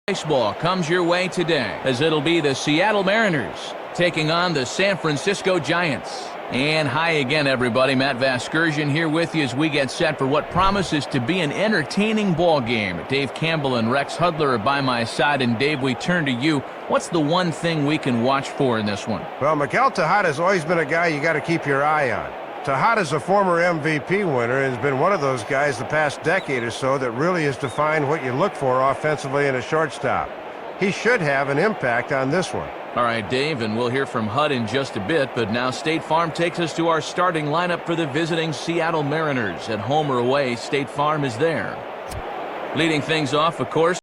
Baseball comes your way today, as it'll be the Seattle Mariners taking on the San Francisco Giants. And hi again, everybody. Matt Vasgersian here with you as we get set for what promises to be an entertaining ball game. Dave Campbell and Rex Hudler are by my side, and Dave, we turn to you. What's the one thing we can watch for in this one? Well, Miguel Tejada's always been a guy you got to keep your eye on. Tejada's a former MVP winner and has been one of those guys the past decade or so that really has defined what you look for offensively in a shortstop. He should have an impact on this one. All right, Dave, and we'll hear from Hud in just a bit, but now State Farm takes us to our starting lineup for the visiting Seattle Mariners. At home or away, State Farm is there. Leading things off, of course,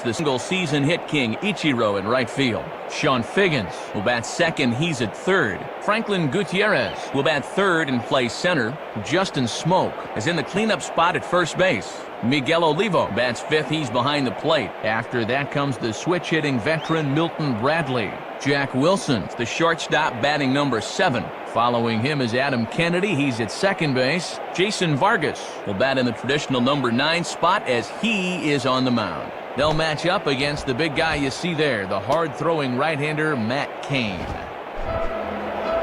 the single-season hit king Ichiro in right field. Sean Figgins will bat second. He's at third. Franklin Gutierrez will bat third and play center. Justin Smoke is in the cleanup spot at first base. Miguel Olivo bats fifth. He's behind the plate. After that comes the switch-hitting veteran Milton Bradley. Jack Wilson, the shortstop, batting number 7. Following him is Adam Kennedy. He's at second base. Jason Vargas will bat in the traditional number 9 spot as he is on the mound. They'll match up against the big guy you see there, the hard-throwing right-hander Matt Cain.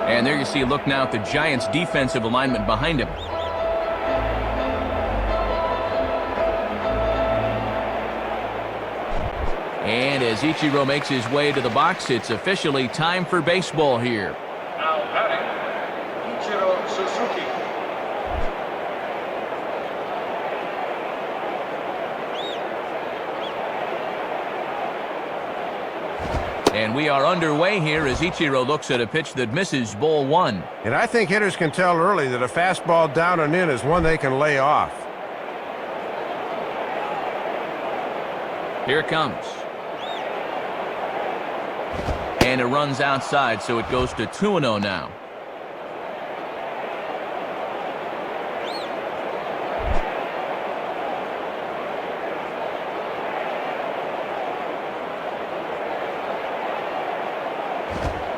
And there you see a look now at the Giants' defensive alignment behind him. And as Ichiro makes his way to the box, it's officially time for baseball here. Now batting, Ichiro Suzuki. And we are underway here as Ichiro looks at a pitch that misses, ball 1. And I think hitters can tell early that a fastball down and in is one they can lay off. Here it comes. And it runs outside, so it goes to 2-0 now.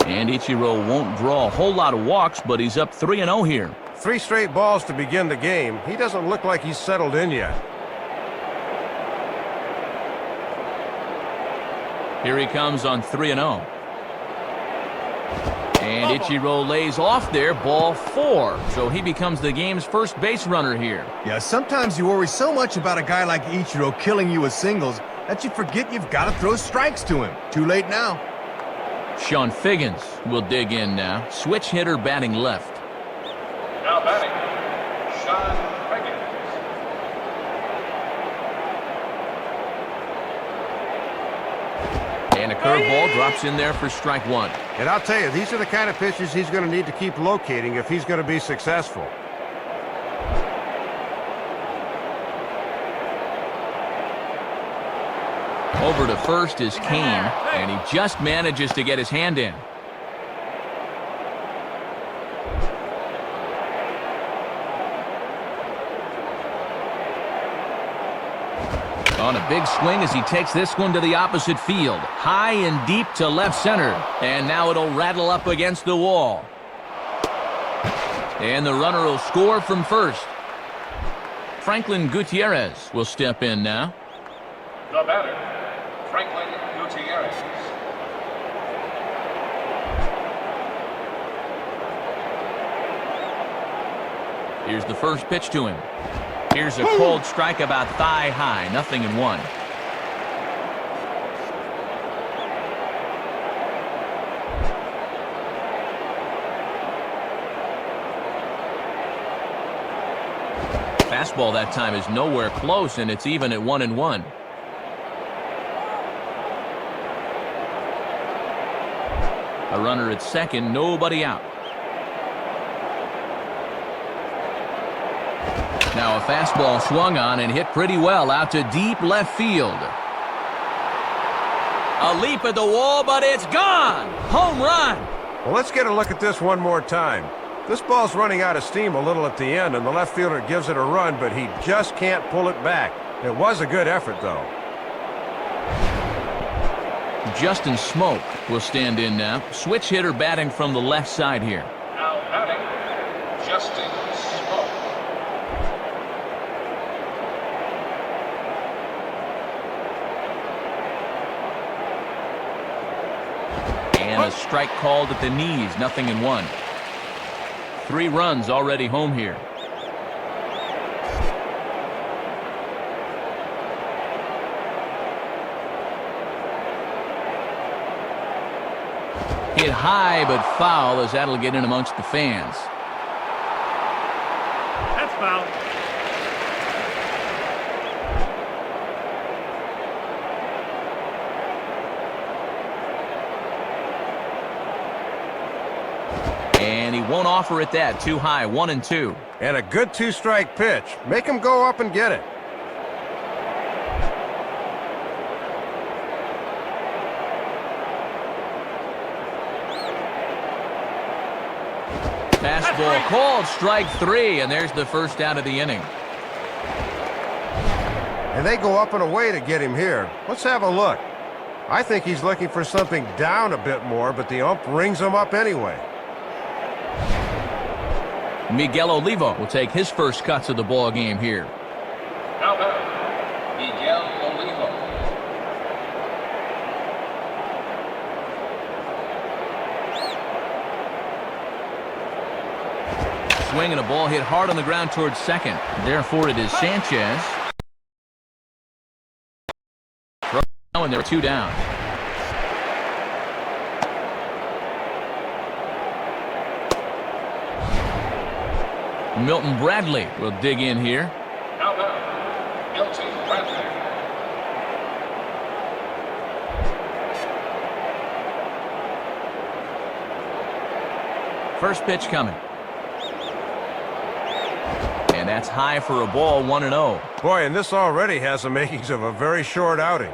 And Ichiro won't draw a whole lot of walks, but he's up 3-0 here. 3 straight balls to begin the game. He doesn't look like he's settled in yet. Here he comes on 3-0. And Ichiro lays off there, ball 4. So he becomes the game's first base runner here. Yeah, sometimes you worry so much about a guy like Ichiro killing you with singles that you forget you've got to throw strikes to him. Too late now. Sean Figgins will dig in now. Switch hitter batting left. Now batting, Sean Figgins. And a curveball drops in there for strike 1. And I'll tell you, these are the kind of pitches he's going to need to keep locating if he's going to be successful. Over to first is Cain, and he just manages to get his hand in. On a big swing as he takes this one to the opposite field. High and deep to left center. And now it'll rattle up against the wall. And the runner will score from first. Franklin Gutierrez will step in now. The batter, Franklin Gutierrez. Here's the first pitch to him. Here's a cold strike about thigh high, 0-1. Fastball that time is nowhere close, and it's even at 1-1. A runner at second, nobody out. Now a fastball swung on and hit pretty well out to deep left field. A leap at the wall, but it's gone! Home run! Well, let's get a look at this one more time. This ball's running out of steam a little at the end, and the left fielder gives it a run, but he just can't pull it back. It was a good effort, though. Justin Smoke will stand in now. Switch hitter batting from the left side here. Now batting, Justin Smoke. strike called at the knees, 0-1. 3 runs already home here. Hit high but foul, as that'll get in amongst the fans. That's foul. And he won't offer it that. Too high, 1-2. And a good 2-strike pitch. Make him go up and get it. Fastball called, strike 3, and there's the first out of the inning. And they go up and away to get him here. Let's have a look. I think he's looking for something down a bit more, but the ump rings him up anyway. Miguel Olivo will take his first cuts of the ball game here. Now batter, Miguel Olivo. Swing and a ball hit hard on the ground towards second. Therefore, it is Sanchez. Now, and there are 2 down. Milton Bradley will dig in here. Now batter, Milton Bradley. First pitch coming. And that's high for a ball, 1-0. Boy, and this already has the makings of a very short outing.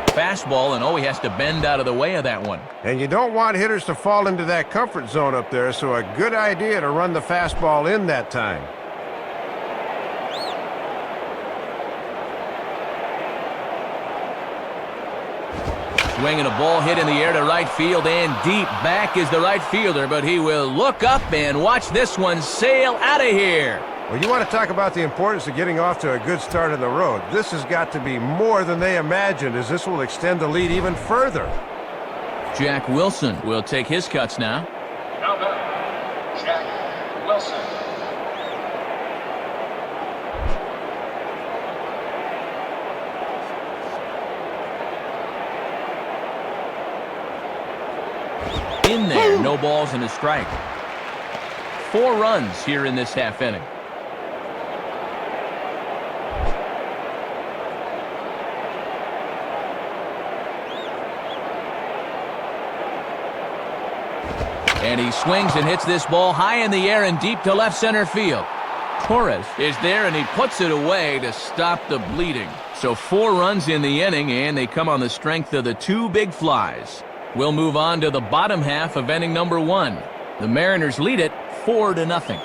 Fastball, and he has to bend out of the way of that one. And you don't want hitters to fall into that comfort zone up there, so a good idea to run the fastball in that time. Swing and a ball hit in the air to right field, and deep back is the right fielder, but he will look up and watch this one sail out of here. Well, you want to talk about the importance of getting off to a good start on the road. This has got to be more than they imagined, as this will extend the lead even further. Jack Wilson will take his cuts now. Now batter, Jack Wilson. In there, no balls and a strike. 4 runs here in this half inning. And he swings and hits this ball high in the air and deep to left center field. Torres is there, and he puts it away to stop the bleeding. So 4 runs in the inning, and they come on the strength of the 2 big flies. We'll move on to the bottom half of inning number 1. The Mariners lead it 4-0.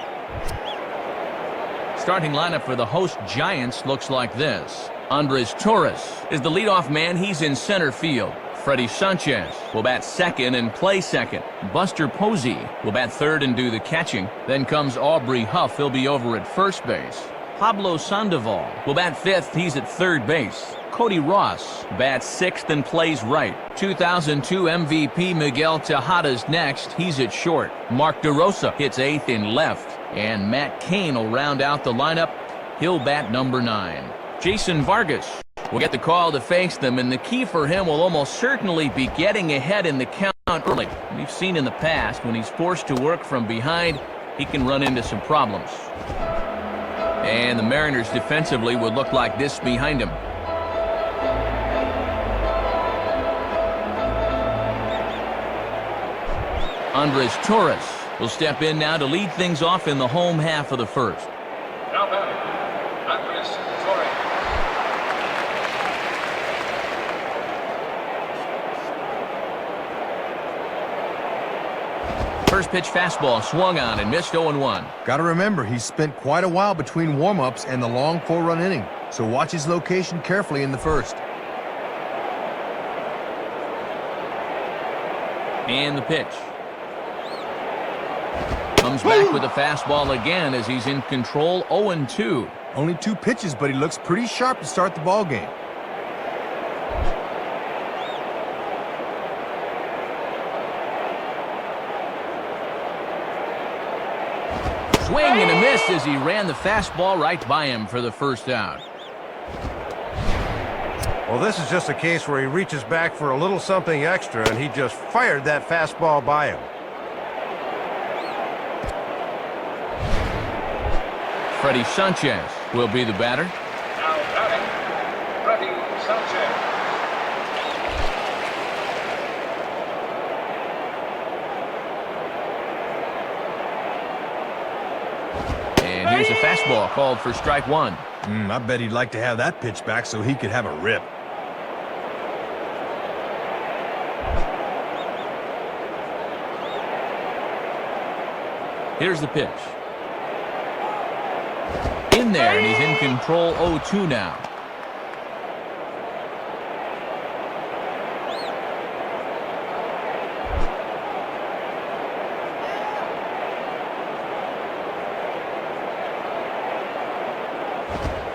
Starting lineup for the host Giants looks like this. Andres Torres is the leadoff man. He's in center field. Freddie Sanchez will bat second and play second. Buster Posey will bat third and do the catching. Then comes Aubrey Huff. He'll be over at first base. Pablo Sandoval will bat fifth. He's at third base. Cody Ross bats sixth and plays right. 2002 MVP Miguel Tejada's next. He's at short. Mark DeRosa hits eighth in left. And Matt Cain will round out the lineup. He'll bat number 9. Jason Vargas will get the call to face them, and the key for him will almost certainly be getting ahead in the count early. We've seen in the past when he's forced to work from behind, he can run into some problems. And the Mariners defensively would look like this behind him. Andres Torres will step in now to lead things off in the home half of the first. Now batting, Andres Torres. First pitch fastball swung on and missed 0-1. Gotta remember, he's spent quite a while between warm-ups and the long 4-run inning, so watch his location carefully in the first. And the pitch. Comes back with a fastball again as he's in control, 0-2. Only 2 pitches, but he looks pretty sharp to start the ball game. Swing and a miss as he ran the fastball right by him for the first out. Well, this is just a case where he reaches back for a little something extra, and he just fired that fastball by him. Freddie Sanchez will be the batter. Now batting, Freddie Sanchez. And here's a fastball called for strike 1. I bet he'd like to have that pitch back so he could have a rip. Here's the pitch. In there, and he's in control, 0-2 now.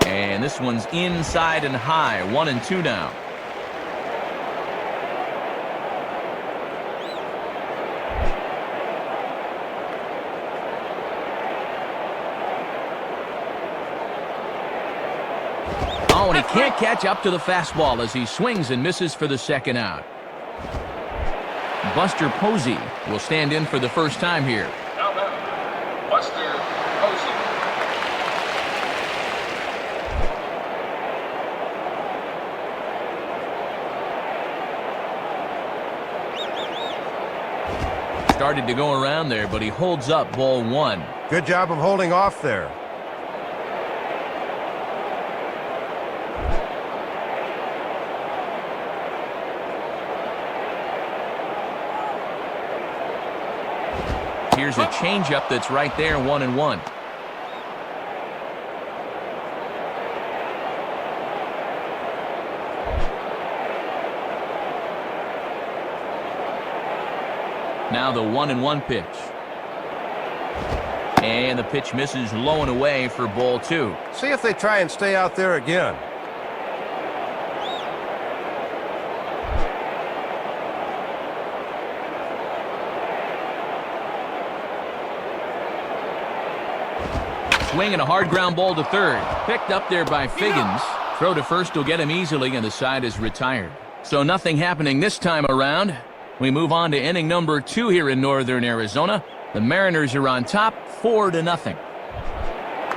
And this one's inside and high, 1-2 now. Oh, and he can't catch up to the fastball as he swings and misses for the second out. Buster Posey will stand in for the first time here. Now batting, Buster Posey. Started to go around there, but he holds up, ball 1. Good job of holding off there. Here's a changeup that's right there, 1-1. Now the 1-1 pitch. And the pitch misses low and away for ball 2. See if they try and stay out there again. Swing and a hard ground ball to third. Picked up there by Figgins. Throw to first will get him easily, and the side is retired. So nothing happening this time around. We move on to inning number 2 here in northern Arizona. The Mariners are on top, 4-0.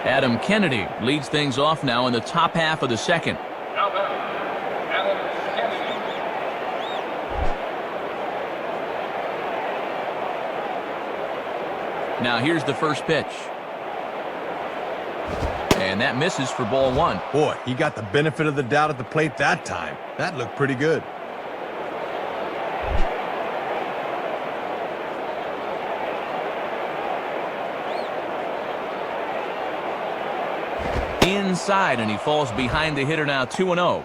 Adam Kennedy leads things off now in the top half of the second. Now batting, Adam Kennedy. Now here's the first pitch. And that misses for ball 1. Boy, he got the benefit of the doubt at the plate that time. That looked pretty good. Inside, and he falls behind the hitter now, 2-0.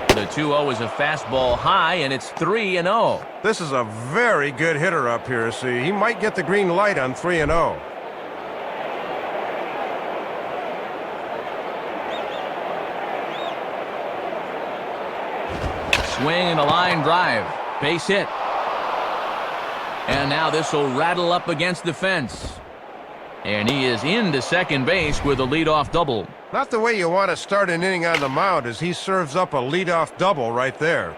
The 2-0 is a fastball high, and it's 3-0. This is a very good hitter up here, see. He might get the green light on 3-0. Swing and a line drive. Base hit. And now this will rattle up against the fence. And he is into second base with a leadoff double. Not the way you want to start an inning on the mound as he serves up a leadoff double right there.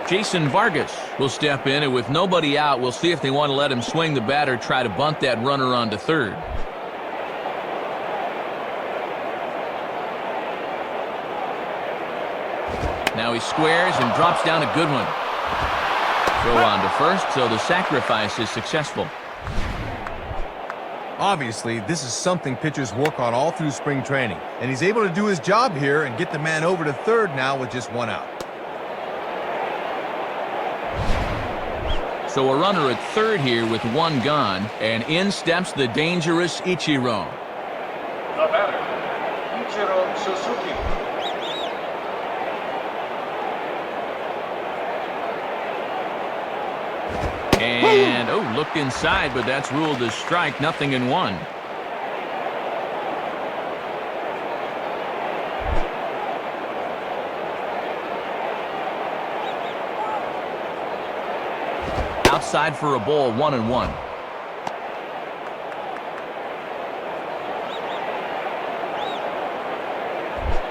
Jason Vargas will step in, and with nobody out, we'll see if they want to let him swing the bat or try to bunt that runner onto third. Now he squares and drops down a good one. Throw on to first, so the sacrifice is successful. Obviously, this is something pitchers work on all through spring training, and he's able to do his job here and get the man over to third now with just 1 out. So a runner at third here with one gone, and in steps the dangerous Ichiro. The batter, Ichiro Suzuki. And, oh, looked inside, but that's ruled a strike, 0-1. Outside for a ball, 1-1.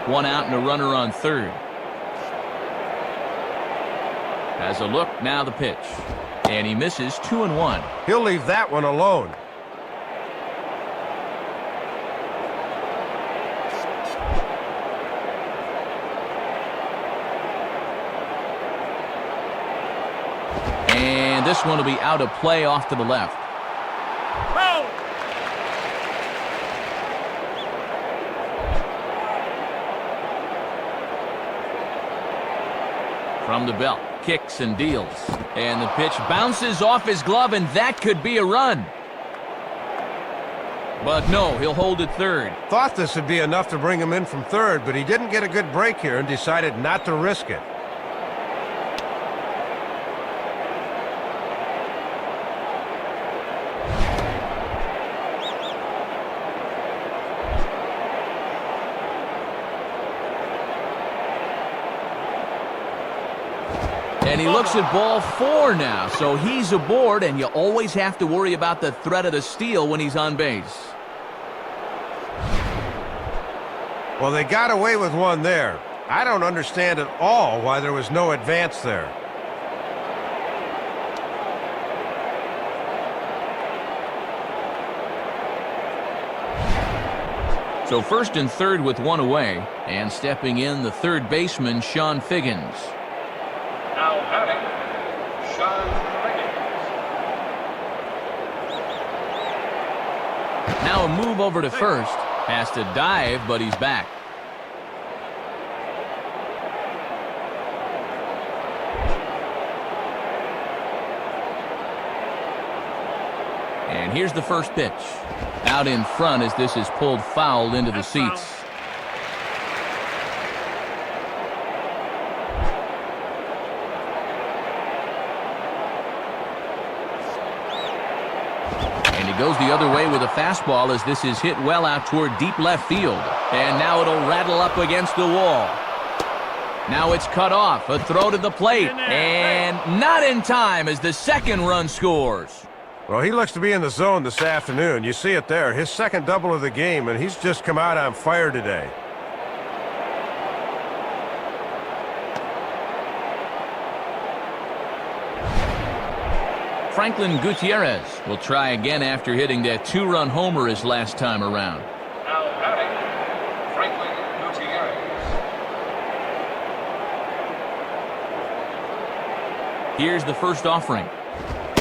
One out and a runner on third. Has a look, now the pitch. And he misses, 2-1. He'll leave that one alone. And this one will be out of play off to the left. From the belt, kicks and deals. And the pitch bounces off his glove, and that could be a run. But no, he'll hold it third. Thought this would be enough to bring him in from third, but he didn't get a good break here and decided not to risk it. And he looks at ball 4 now, so he's aboard, and you always have to worry about the threat of the steal when he's on base. Well, they got away with one there. I don't understand at all why there was no advance there. So first and third with one away, and stepping in the third baseman, Sean Figgins. Now batting, Sean Figgins. Now a move over to first. Has to dive, but he's back. And here's the first pitch. Out in front as this is pulled foul into the seats. Goes the other way with a fastball as this is hit well out toward deep left field. And now it'll rattle up against the wall. Now it's cut off. A throw to the plate. And not in time as the second run scores. Well, he looks to be in the zone this afternoon. You see it there. His second double of the game, and he's just come out on fire today. Franklin Gutierrez will try again after hitting that 2-run homer his last time around. Now batting, Franklin Gutierrez. Here's the first offering.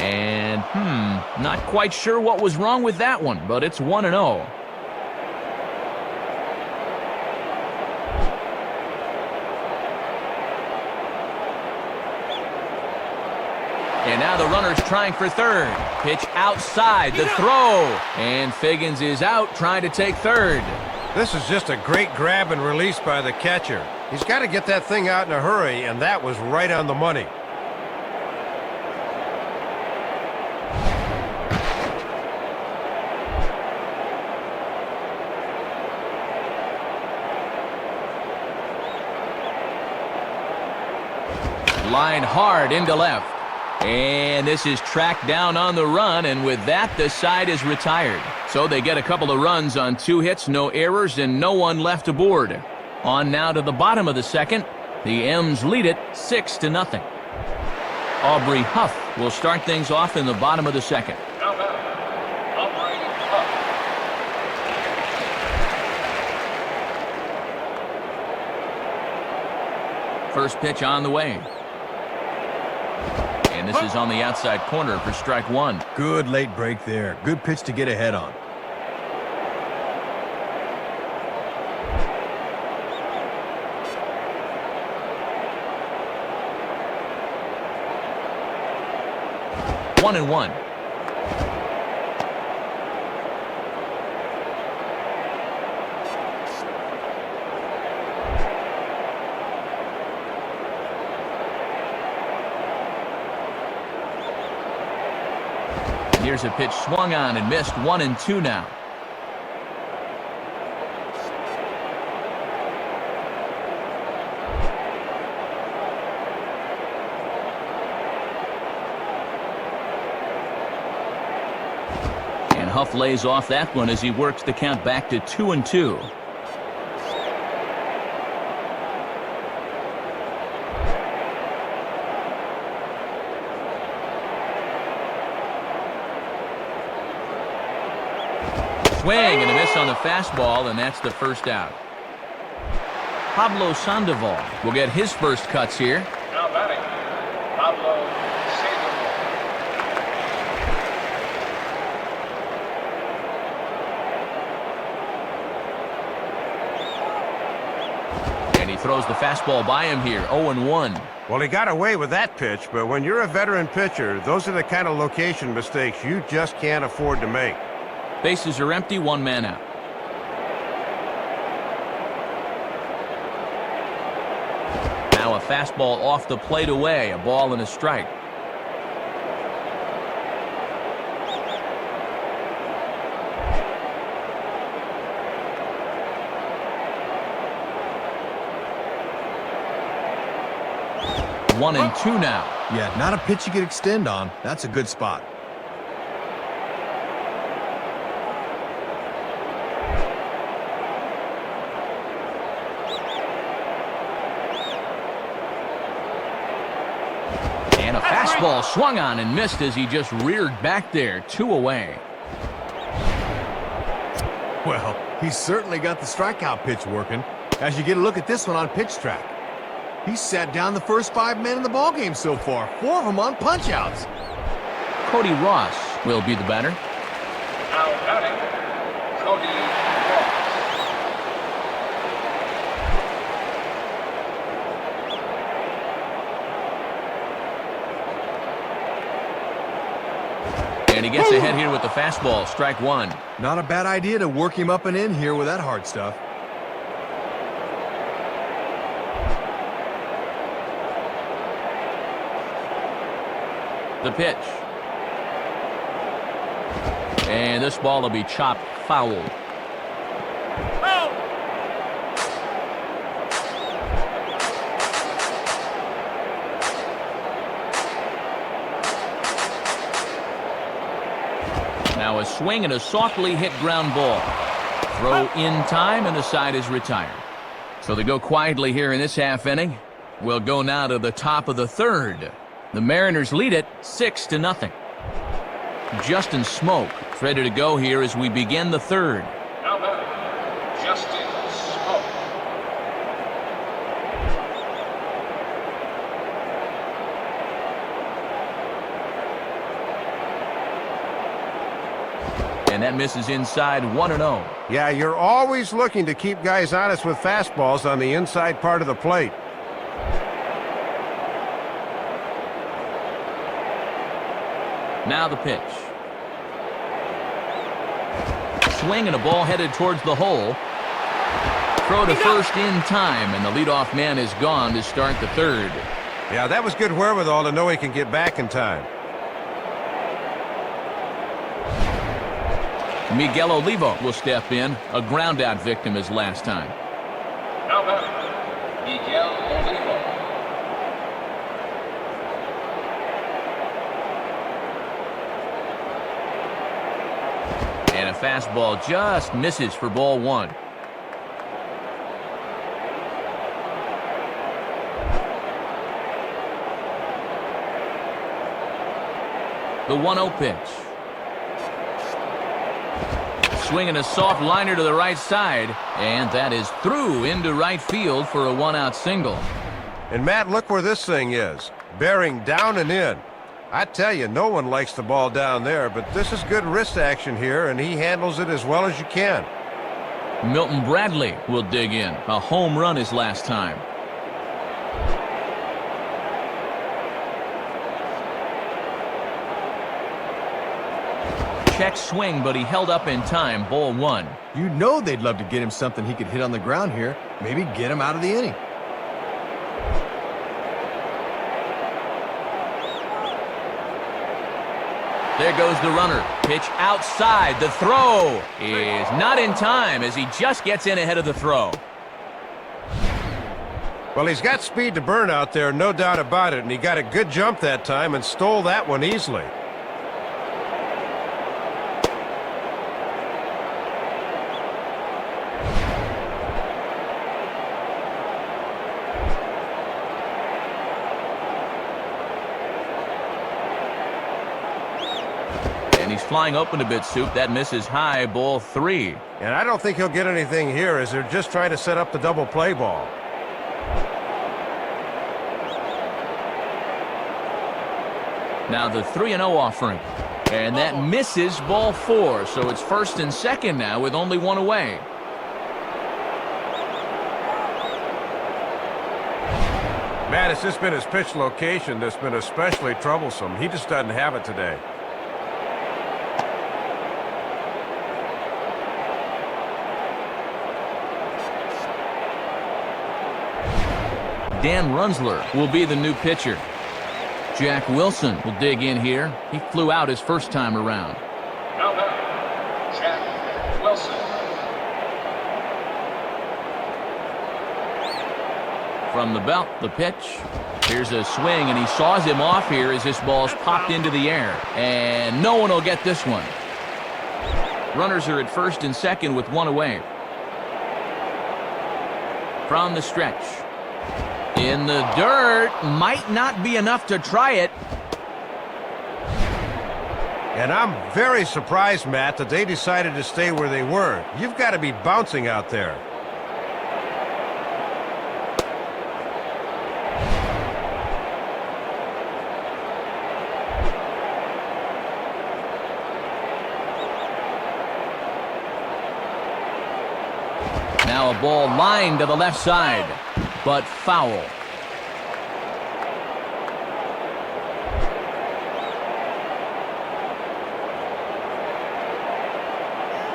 And, not quite sure what was wrong with that one, but it's 1-0. And now the runner's trying for third. Pitch outside, the throw. And Figgins is out trying to take third. This is just a great grab and release by the catcher. He's got to get that thing out in a hurry, and that was right on the money. Line hard into left. And this is tracked down on the run, and with that, the side is retired. So they get a couple of runs on 2 hits, no errors, and no one left aboard. On now to the bottom of the second. The M's lead it 6-0. Aubrey Huff will start things off in the bottom of the second. Now batting, Aubrey Huff. First pitch on the way. And this is on the outside corner for strike 1. Good late break there. Good pitch to get ahead on. 1-1. Here's a pitch swung on and missed. 1-2 now. And Huff lays off that one as he works the count back to 2-2. Swing and a miss on the fastball, and that's the first out. Pablo Sandoval will get his first cuts here. Now batting, Pablo Sandoval. And he throws the fastball by him here, 0-1. Well, he got away with that pitch, but when you're a veteran pitcher, those are the kind of location mistakes you just can't afford to make. Bases are empty, one man out. Now a fastball off the plate away, a ball and a strike. One and two now. Yeah, not a pitch you could extend on. That's a good spot. And a fastball swung on and missed as he just reared back there, 2 away. Well, he's certainly got the strikeout pitch working. As you get a look at this one on pitch track. He's sat down the first 5 men in the ballgame so far, 4 of them on punch-outs. Cody Ross will be the batter. Now batting, Cody Ross. And he gets ahead here with the fastball, strike one. Not a bad idea to work him up and in here with that hard stuff. The pitch. And this ball will be chopped foul. Now a swing and a softly hit ground ball. Throw in time and the side is retired. So they go quietly here in this half inning. We'll go now to the top of the third. The Mariners lead it 6-0. Justin Smoke is ready to go here as we begin the third. Now batting, Justin Smoke. And that misses inside, 1-0. Yeah, you're always looking to keep guys honest with fastballs on the inside part of the plate. Now the pitch. Swing and a ball headed towards the hole. Throw to first in time, and the leadoff man is gone to start the third. Yeah, that was good wherewithal to know he can get back in time. Miguel Olivo will step in, a ground-out victim as last time. Now batting, Miguel Olivo. And a fastball just misses for ball one. The 1-0 pitch. Swinging a soft liner to the right side, and that is through into right field for a one-out single. And Matt, look where this thing is. Bearing down and in. I tell you, no one likes the ball down there, but this is good wrist action here, and he handles it as well as you can. Milton Bradley will dig in. A home run his last time. check swing, but he held up in time. Ball 1. You know they'd love to get him something he could hit on the ground here. Maybe get him out of the inning. There goes the runner. Pitch outside. The throw is not in time as he just gets in ahead of the throw. Well, he's got speed to burn out there, no doubt about it, and he got a good jump that time and stole that one easily. And he's flying open a bit, Soup. That misses high. Ball 3. And I don't think he'll get anything here as they're just trying to set up the double play ball. Now the 3-0 offering. And that misses. Ball 4. So it's first and second now with only one away. Man, it's just been his pitch location that's been especially troublesome. He just doesn't have it today. Dan Runsler will be the new pitcher. Jack Wilson will dig in here. He flew out his first time around. Now batter, Jack Wilson. From the belt, the pitch. Here's a swing, and he saws him off here as this ball's popped into the air. And no one will get this one. Runners are at first and second with one away. From the stretch. In the dirt, might not be enough to try it. And I'm very surprised, Matt, that they decided to stay where they were. You've got to be bouncing out there. Now a ball lined to the left side, but foul.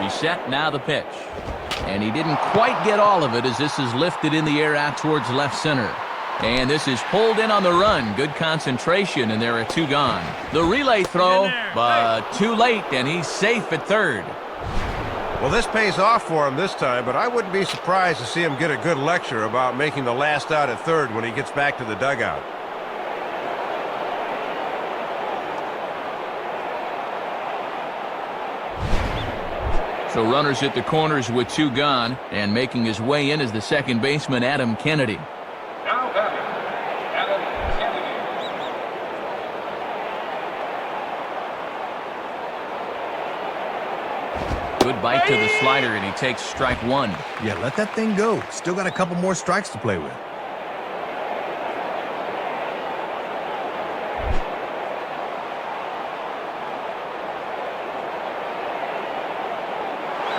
He's set, now the pitch. And he didn't quite get all of it as this is lifted in the air out towards left center. And this is pulled in on the run. Good concentration, and there are two gone. The relay throw, but too late, and he's safe at third. Well, this pays off for him this time, but I wouldn't be surprised to see him get a good lecture about making the last out at third when he gets back to the dugout. So runners at the corners with two gone, and making his way in is the second baseman, Adam Kennedy. Now batting, Adam Kennedy. Good bite to the slider, and he takes strike one. Yeah, let that thing go. Still got a couple more strikes to play with.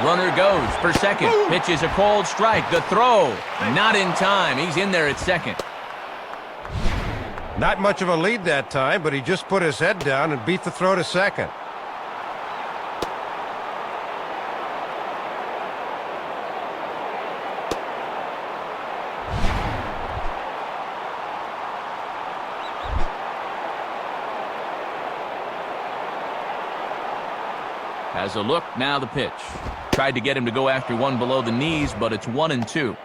Runner goes for second. Pitch is a cold strike. The throw, not in time. He's in there at second. Not much of a lead that time, but he just put his head down and beat the throw to second. Has a look, now the pitch. Tried to get him to go after one below the knees, but it's 1-2.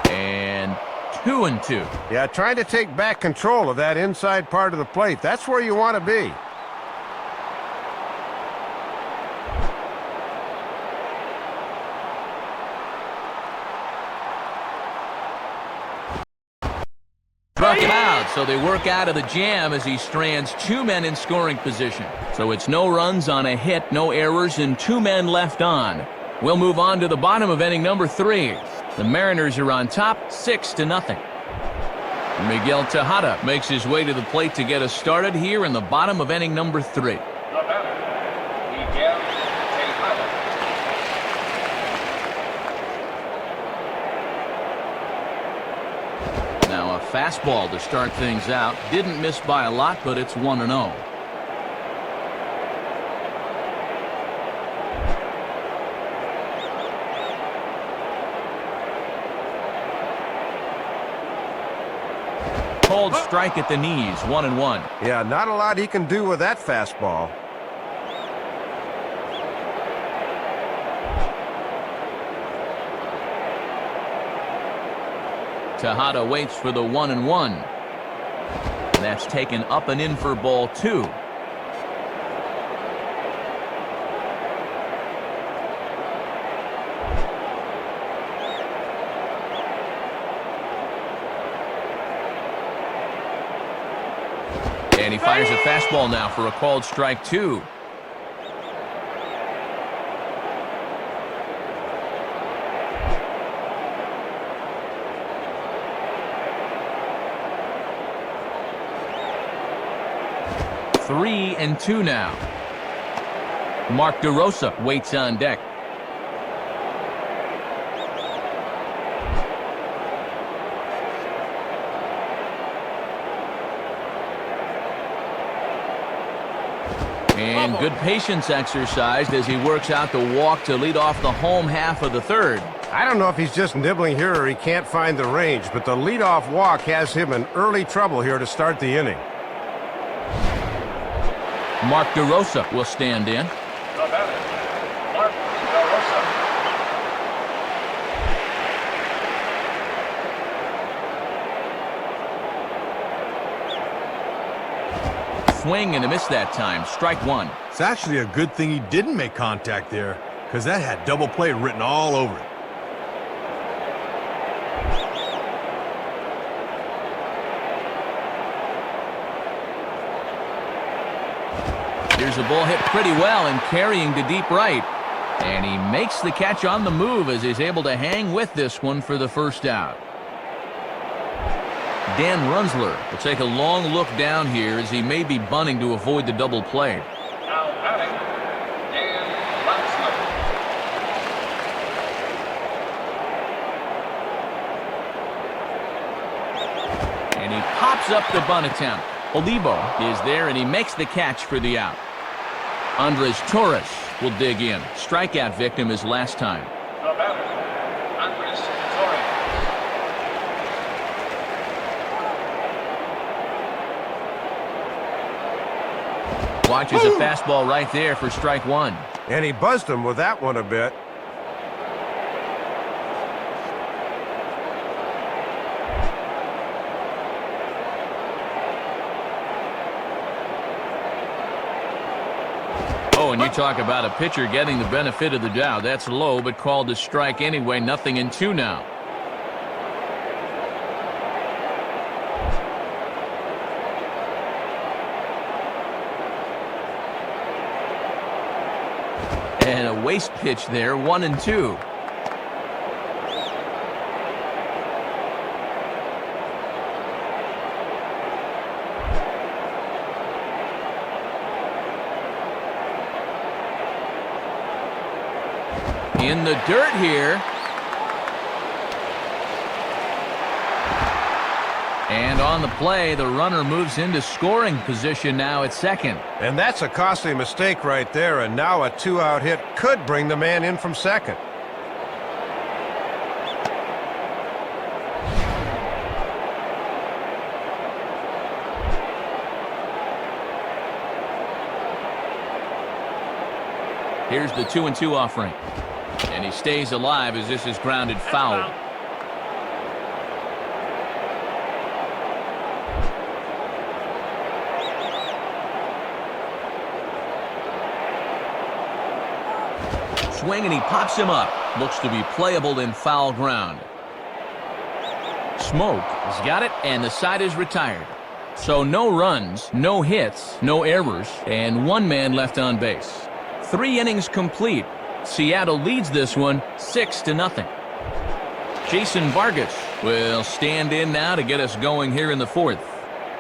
And 2-2. Yeah, trying to take back control of that inside part of the plate. That's where you want to be. Struck him out, so they work out of the jam as he strands two men in scoring position. So it's no runs on a hit, no errors, and two men left on. We'll move on to the bottom of inning number 3. The Mariners are on top, 6-0. Miguel Tejada makes his way to the plate to get us started here in the bottom of inning number 3. The batter, Miguel Tejada. Fastball to start things out. Didn't miss by a lot, but it's 1-0. Cold strike at the knees, 1-1. Yeah, not a lot he can do with that fastball. Tejada waits for the 1-1. That's taken up and in for ball 2. And he fires a fastball now for a called strike 2. Three and 2 now. Mark DeRosa waits on deck. And good patience exercised as he works out the walk to lead off the home half of the third. I don't know if he's just nibbling here or he can't find the range, but the leadoff walk has him in early trouble here to start the inning. Mark DeRosa will stand in. The batter, Mark DeRosa. Swing and a miss that time. Strike 1. It's actually a good thing he didn't make contact there, because that had double play written all over it. Here's a ball hit pretty well and carrying to deep right. And he makes the catch on the move as he's able to hang with this one for the first out. Dan Runsler will take a long look down here as he may be bunting to avoid the double play. Now batting, Dan Runsler. And he pops up the bunt attempt. Olivo is there and he makes the catch for the out. Andres Torres will dig in. Strikeout victim his last time. The batter, Andres Torres. Watches a fastball right there for strike 1. And he buzzed him with that one a bit. Oh, and you talk about a pitcher getting the benefit of the doubt. That's low, but called a strike anyway. 0-2 now. And a waste pitch there, 1-2. In the dirt here. And on the play, the runner moves into scoring position now at second. And that's a costly mistake right there, and now a 2-out hit could bring the man in from second. Here's the 2-2 offering. And he stays alive as this is grounded foul. Swing and he pops him up. Looks to be playable in foul ground. Smoke has got it and the side is retired. So no runs, no hits, no errors, and one man left on base. 3 innings complete. Seattle leads this one 6-0. Jason Vargas will stand in now to get us going here in the 4th.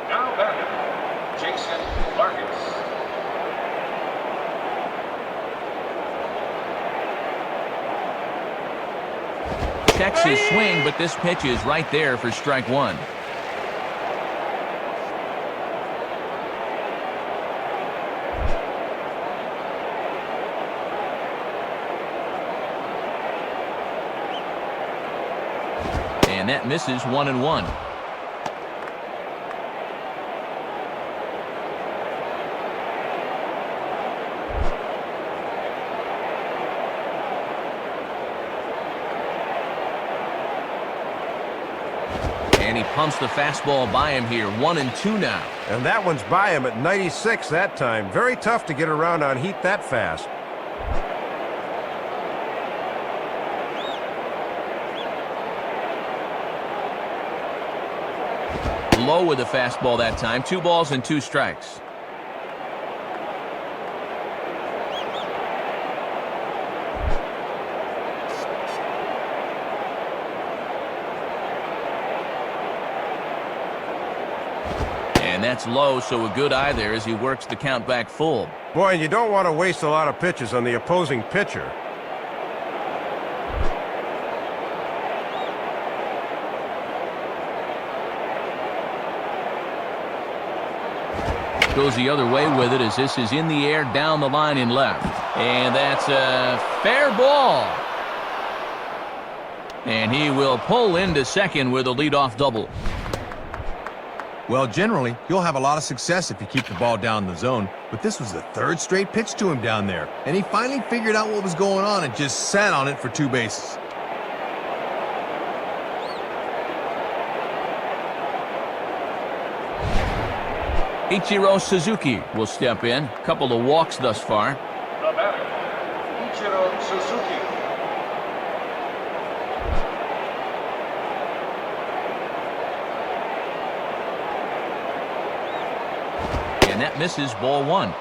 Now batting, Jason Vargas. Checks his swing, but this pitch is right there for strike 1. And that misses 1-1. And he pumps the fastball by him here. 1-2 now. And that one's by him at 96 that time. Very tough to get around on heat that fast. Low with the fastball that time. 2 balls and 2 strikes. And that's low, so a good eye there as he works the count back full. Boy, and you don't want to waste a lot of pitches on the opposing pitcher. Goes the other way with it as this is in the air down the line in left. And that's a fair ball. And he will pull into second with a leadoff double. Well, generally, you'll have a lot of success if you keep the ball down in the zone, but this was the 3rd straight pitch to him down there, and he finally figured out what was going on and just sat on it for 2 bases. Ichiro Suzuki will step in. A couple of walks thus far. The batter, Ichiro Suzuki. And that misses ball 1.